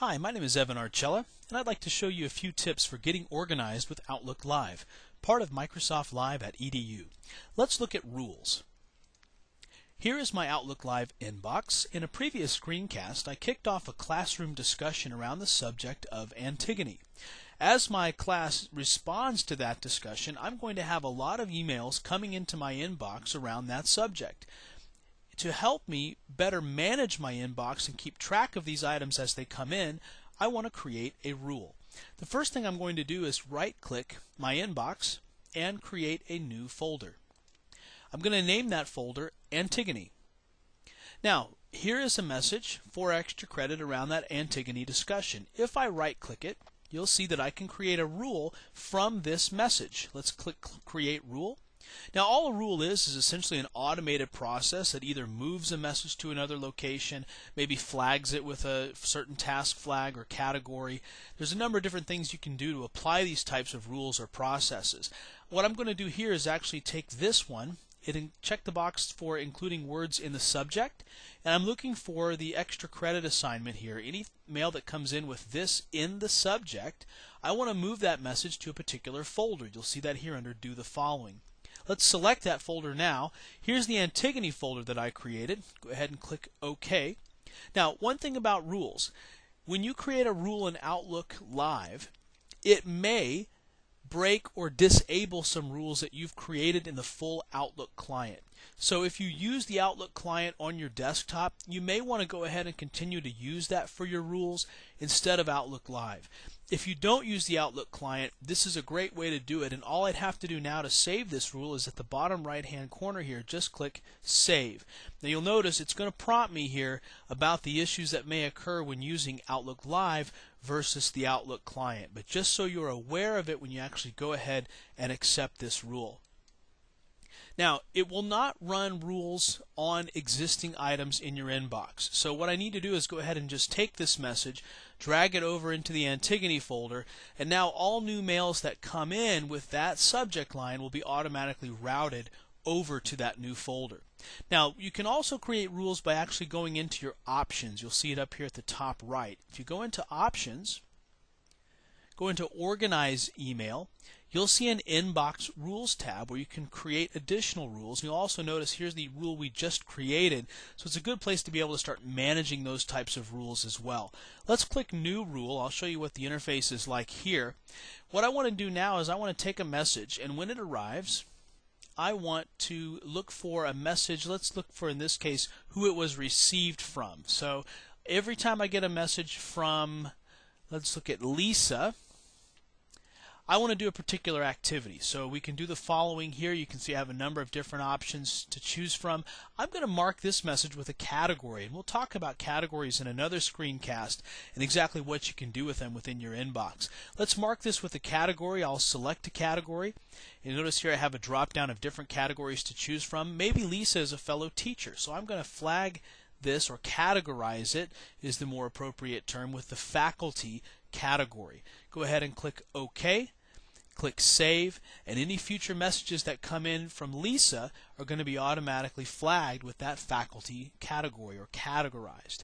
Hi, my name is Evan Archella, and I'd like to show you a few tips for getting organized with Outlook Live, part of Microsoft Live at EDU. Let's look at rules. Here is my Outlook Live inbox. In a previous screencast, I kicked off a classroom discussion around the subject of Antigone. As my class responds to that discussion, I'm going to have a lot of emails coming into my inbox around that subject. To help me better manage my inbox and keep track of these items as they come in, I want to create a rule. The first thing I'm going to do is right-click my inbox and create a new folder. I'm going to name that folder Antigone. Now, here is a message for extra credit around that Antigone discussion. If I right-click it, you'll see that I can create a rule from this message. Let's click Create Rule. Now, all a rule is essentially an automated process that either moves a message to another location, maybe flags it with a certain task flag or category. There's a number of different things you can do to apply these types of rules or processes. What I'm going to do here is actually take this one and check the box for including words in the subject, and I'm looking for the extra credit assignment here. Any mail that comes in with this in the subject, I want to move that message to a particular folder. You'll see that here under Do the Following. Let's select that folder now. Here's the Antigone folder that I created. Go ahead and click OK. Now, one thing about rules. When you create a rule in Outlook Live, it may break or disable some rules that you've created in the full Outlook client. So if you use the Outlook client on your desktop, you may want to go ahead and continue to use that for your rules instead of Outlook Live. If you don't use the Outlook client, this is a great way to do it, and all I'd have to do now to save this rule is at the bottom right hand corner here, just click Save. Now you'll notice it's going to prompt me here about the issues that may occur when using Outlook Live versus the Outlook client, but just so you're aware of it when you actually go ahead and accept this rule. Now, it will not run rules on existing items in your inbox. So what I need to do is go ahead and just take this message, drag it over into the Antigone folder, and now all new mails that come in with that subject line will be automatically routed over to that new folder. Now, you can also create rules by actually going into your options. You'll see it up here at the top right. If you go into Options, go into Organize Email, you'll see an Inbox Rules tab where you can create additional rules. You'll also notice here's the rule we just created, so it's a good place to be able to start managing those types of rules as well. Let's click New Rule. I'll show you what the interface is like here. What I want to do now is I want to take a message, and when it arrives, I want to look for a message. Let's look for, in this case, who it was received from. So every time I get a message from, let's look at Lisa, I want to do a particular activity. So we can do the following here. You can see I have a number of different options to choose from. I'm going to mark this message with a category, and we'll talk about categories in another screencast and exactly what you can do with them within your inbox. Let's mark this with a category. I'll select a category, and notice here I have a drop down of different categories to choose from. Maybe Lisa is a fellow teacher, so I'm going to flag this, or categorize it is the more appropriate term, with the faculty category. Go ahead and click OK. Click Save, and any future messages that come in from Lisa are going to be automatically flagged with that faculty category or categorized.